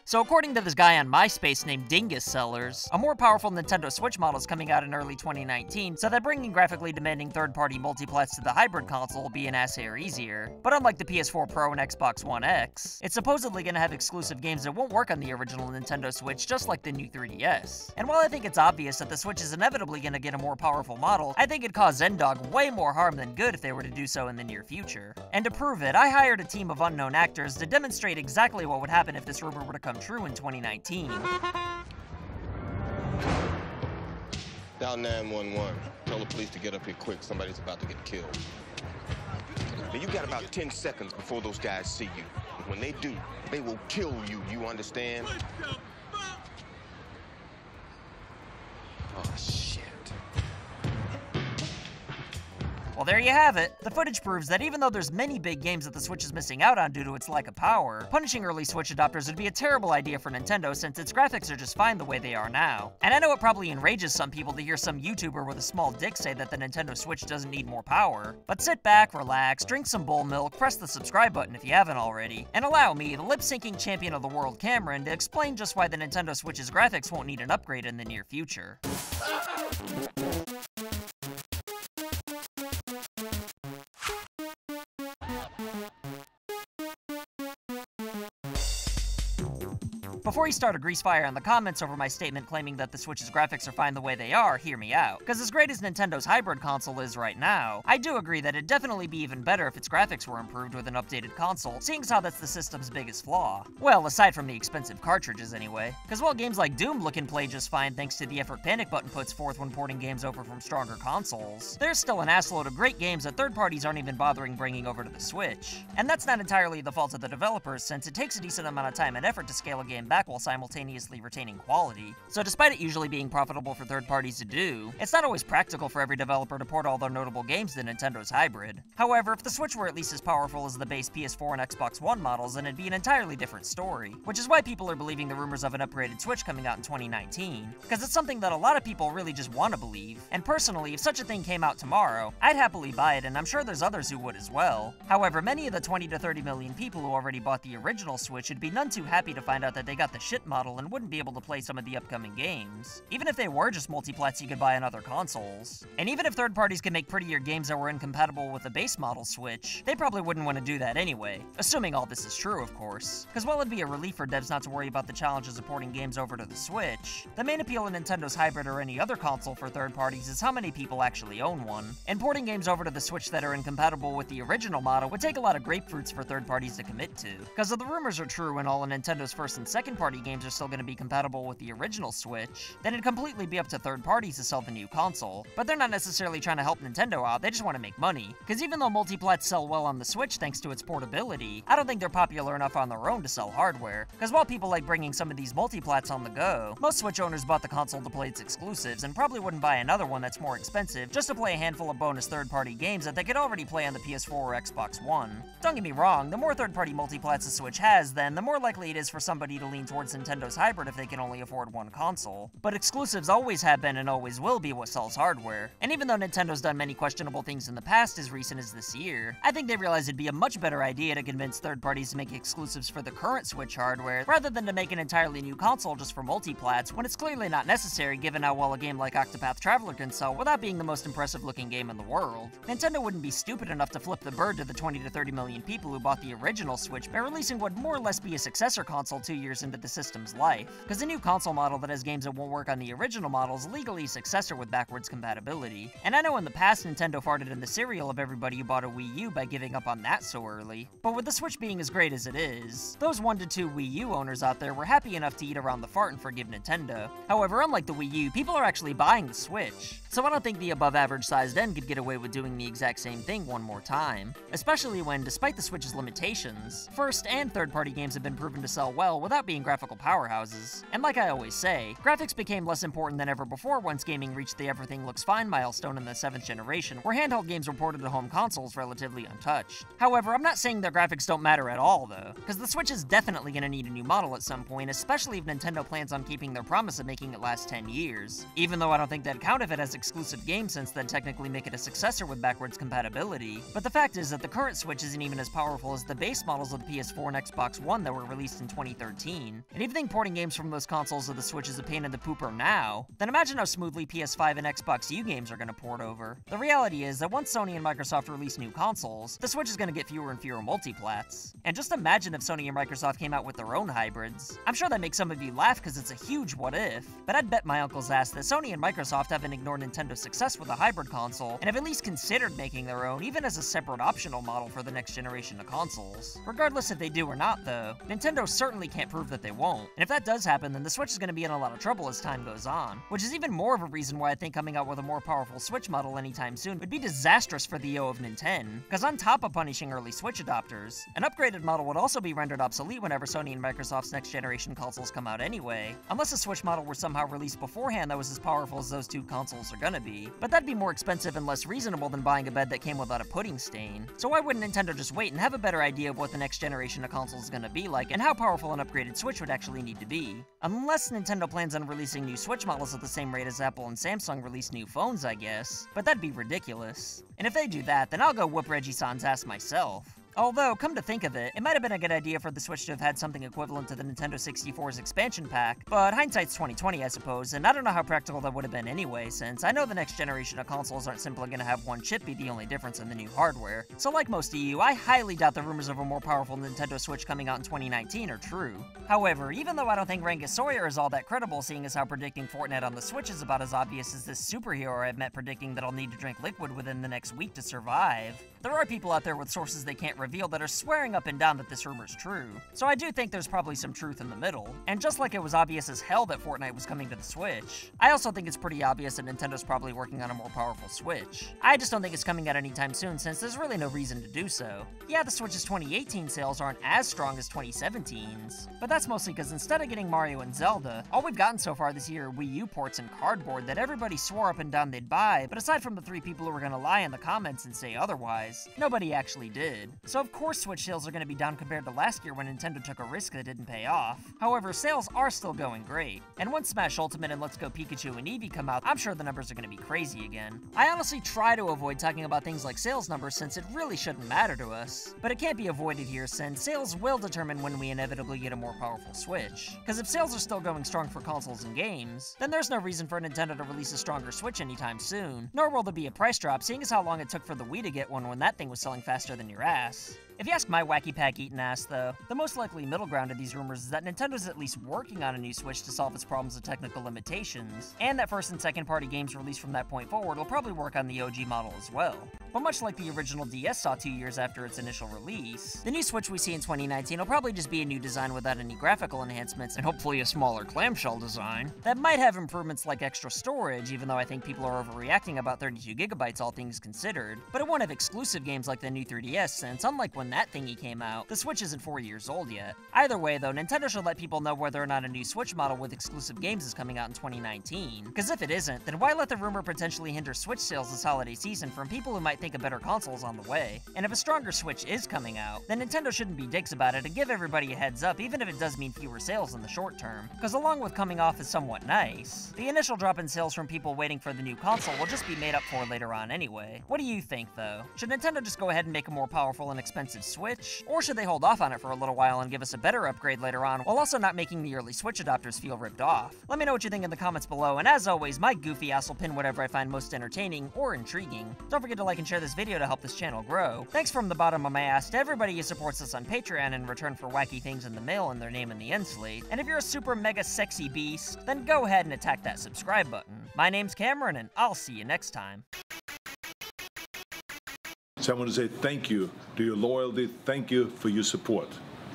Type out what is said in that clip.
So according to this guy on MySpace named Dingus Sellars, a more powerful Nintendo Switch model is coming out in early 2019, so that bringing graphically demanding third-party multiplats to the hybrid console will be an ass hair easier. But unlike the PS4 Pro and Xbox One X, it's supposedly going to have exclusive games that won't work on the original Nintendo Switch, just like the new 3DS. And while I think it's obvious that the Switch is inevitably going to get a more powerful model, I think it'd cause Zendog way more harm than good if they were to do so in the near future. And to prove it, I hired a team of unknown actors to demonstrate exactly what would happen if this rumor were to come true in 2019. Dial 911. Tell the police to get up here quick. Somebody's about to get killed. Now, you got about 10 seconds before those guys see you. When they do, they will kill you. You understand? Oh, shit. Well, there you have it. The footage proves that even though there's many big games that the Switch is missing out on due to its lack of power, punishing early Switch adopters would be a terrible idea for Nintendo since its graphics are just fine the way they are now. And I know it probably enrages some people to hear some YouTuber with a small dick say that the Nintendo Switch doesn't need more power. But sit back, relax, drink some bull milk, press the subscribe button if you haven't already, and allow me, the lip-syncing champion of the world Cameron, to explain just why the Nintendo Switch's graphics won't need an upgrade in the near future. Before you start a grease fire in the comments over my statement claiming that the Switch's graphics are fine the way they are, hear me out. Because as great as Nintendo's hybrid console is right now, I do agree that it'd definitely be even better if its graphics were improved with an updated console, seeing as how that's the system's biggest flaw. Well, aside from the expensive cartridges anyway. Because while games like Doom look and play just fine thanks to the effort Panic Button puts forth when porting games over from stronger consoles, there's still an assload of great games that third parties aren't even bothering bringing over to the Switch. And that's not entirely the fault of the developers, since it takes a decent amount of time and effort to scale a game back while simultaneously retaining quality. So despite it usually being profitable for third parties to do, it's not always practical for every developer to port all their notable games to Nintendo's hybrid. However, if the Switch were at least as powerful as the base PS4 and Xbox One models, then it'd be an entirely different story. Which is why people are believing the rumors of an upgraded Switch coming out in 2019. Because it's something that a lot of people really just want to believe. And personally, if such a thing came out tomorrow, I'd happily buy it, and I'm sure there's others who would as well. However, many of the 20 to 30 million people who already bought the original Switch would be none too happy to find out that they got the shit model and wouldn't be able to play some of the upcoming games, even if they were just multiplats you could buy on other consoles. And even if third parties could make prettier games that were incompatible with the base model Switch, they probably wouldn't want to do that anyway, assuming all this is true, of course. Because while it'd be a relief for devs not to worry about the challenges of porting games over to the Switch, the main appeal of Nintendo's hybrid or any other console for third parties is how many people actually own one. And porting games over to the Switch that are incompatible with the original model would take a lot of grapefruits for third parties to commit to. Because if the rumors are true and all of Nintendo's first and second party games are still going to be compatible with the original Switch, then it'd completely be up to third parties to sell the new console. But they're not necessarily trying to help Nintendo out, they just want to make money. Because even though multiplats sell well on the Switch thanks to its portability, I don't think they're popular enough on their own to sell hardware. Because while people like bringing some of these multiplats on the go, most Switch owners bought the console to play its exclusives and probably wouldn't buy another one that's more expensive just to play a handful of bonus third-party games that they could already play on the PS4 or Xbox One. Don't get me wrong, the more third-party multiplats the Switch has, then the more likely it is for somebody to lean towards Nintendo's hybrid if they can only afford one console. But exclusives always have been and always will be what sells hardware. And even though Nintendo's done many questionable things in the past as recent as this year, I think they realize it'd be a much better idea to convince third parties to make exclusives for the current Switch hardware, rather than to make an entirely new console just for multiplats, when it's clearly not necessary given how well a game like Octopath Traveler can sell without being the most impressive looking game in the world. Nintendo wouldn't be stupid enough to flip the bird to the 20 to 30 million people who bought the original Switch by releasing what more or less be a successor console 2 years into the system's life. Because a new console model that has games that won't work on the original model is legally a successor with backwards compatibility. And I know in the past Nintendo farted in the cereal of everybody who bought a Wii U by giving up on that so early. But with the Switch being as great as it is, those 1 to 2 Wii U owners out there were happy enough to eat around the fart and forgive Nintendo. However, unlike the Wii U, people are actually buying the Switch. So I don't think the above average sized end could get away with doing the exact same thing one more time. Especially when, despite the Switch's limitations, first and third party games have been proven to sell well without being graphical powerhouses. And like I always say, graphics became less important than ever before once gaming reached the everything looks fine milestone in the 7th generation, where handheld games were ported to home consoles relatively untouched. However, I'm not saying their graphics don't matter at all though, because the Switch is definitely going to need a new model at some point, especially if Nintendo plans on keeping their promise of making it last 10 years. Even though I don't think that'd count if it has exclusive games, since that'd technically make it a successor with backwards compatibility. But the fact is that the current Switch isn't even as powerful as the base models of the PS4 and Xbox One that were released in 2013. 2017. And if you think porting games from those consoles to the Switch is a pain in the pooper now, then imagine how smoothly PS5 and Xbox U games are going to port over. The reality is that once Sony and Microsoft release new consoles, the Switch is going to get fewer and fewer multiplats. And just imagine if Sony and Microsoft came out with their own hybrids. I'm sure that makes some of you laugh because it's a huge what if, but I'd bet my uncle's ass that Sony and Microsoft haven't ignored Nintendo's success with a hybrid console, and have at least considered making their own, even as a separate optional model for the next generation of consoles. Regardless if they do or not though, Nintendo certainly can't prove that they won't, and if that does happen, then the Switch is going to be in a lot of trouble as time goes on, which is even more of a reason why I think coming out with a more powerful Switch model anytime soon would be disastrous for the yo of Nintendo, because on top of punishing early Switch adopters, an upgraded model would also be rendered obsolete whenever Sony and Microsoft's next generation consoles come out anyway, unless a Switch model were somehow released beforehand that was as powerful as those two consoles are gonna be. But that'd be more expensive and less reasonable than buying a bed that came without a pudding stain. So why wouldn't Nintendo just wait and have a better idea of what the next generation of consoles is gonna be like, and how powerful an upgraded Switch would actually need to be? Unless Nintendo plans on releasing new Switch models at the same rate as Apple and Samsung release new phones, I guess. But that'd be ridiculous. And if they do that, then I'll go whoop Reggie-san's ass myself. Although, come to think of it, it might have been a good idea for the Switch to have had something equivalent to the Nintendo 64's expansion pack, but hindsight's 2020, I suppose, and I don't know how practical that would have been anyway, since I know the next generation of consoles aren't simply gonna have one chip be the only difference in the new hardware. So like most of you, I highly doubt the rumors of a more powerful Nintendo Switch coming out in 2019 are true. However, even though I don't think Rangus Sawyer is all that credible, seeing as how predicting Fortnite on the Switch is about as obvious as this superhero I've met predicting that I'll need to drink liquid within the next week to survive, there are people out there with sources they can't reveal that are swearing up and down that this rumor's true. So I do think there's probably some truth in the middle. And just like it was obvious as hell that Fortnite was coming to the Switch, I also think it's pretty obvious that Nintendo's probably working on a more powerful Switch. I just don't think it's coming out anytime soon, since there's really no reason to do so. Yeah, the Switch's 2018 sales aren't as strong as 2017's, but that's mostly because instead of getting Mario and Zelda, all we've gotten so far this year are Wii U ports and cardboard that everybody swore up and down they'd buy, but aside from the 3 people who were gonna lie in the comments and say otherwise, nobody actually did. So of course Switch sales are going to be down compared to last year when Nintendo took a risk that didn't pay off. However, sales are still going great, and once Smash Ultimate and Let's Go Pikachu and Eevee come out, I'm sure the numbers are going to be crazy again. I honestly try to avoid talking about things like sales numbers since it really shouldn't matter to us, but it can't be avoided here since sales will determine when we inevitably get a more powerful Switch. Because if sales are still going strong for consoles and games, then there's no reason for Nintendo to release a stronger Switch anytime soon, nor will there be a price drop, seeing as how long it took for the Wii to get one when that thing was selling faster than your ass. If you ask my wacky pack eating ass though, the most likely middle ground of these rumors is that Nintendo's at least working on a new Switch to solve its problems of technical limitations, and that first and second party games released from that point forward will probably work on the OG model as well. But much like the original DS saw 2 years after its initial release, the new Switch we see in 2019 will probably just be a new design without any graphical enhancements, and hopefully a smaller clamshell design, that might have improvements like extra storage, even though I think people are overreacting about 32 gigabytes all things considered, but it won't have exclusive games like the new 3DS since, unlike when that thingy came out, the Switch isn't 4 years old yet. Either way though, Nintendo should let people know whether or not a new Switch model with exclusive games is coming out in 2019, because if it isn't, then why let the rumor potentially hinder Switch sales this holiday season from people who might think a better console's on the way? And if a stronger Switch is coming out, then Nintendo shouldn't be dicks about it and give everybody a heads up, even if it does mean fewer sales in the short term, because along with coming off as somewhat nice, the initial drop in sales from people waiting for the new console will just be made up for later on anyway. What do you think though? Should Nintendo just go ahead and make a more powerful and expensive Switch, or should they hold off on it for a little while and give us a better upgrade later on, while also not making the early Switch adopters feel ripped off? Let me know what you think in the comments below, and as always, my goofy ass will pin whatever I find most entertaining or intriguing. Don't forget to like and share this video to help this channel grow. Thanks from the bottom of my ass to everybody who supports us on Patreon in return for wacky things in the mail and their name in the end slate. And if you're a super mega sexy beast, then go ahead and attack that subscribe button. My name's Cameron, and I'll see you next time. So I want to say thank you to your loyalty. Thank you for your support.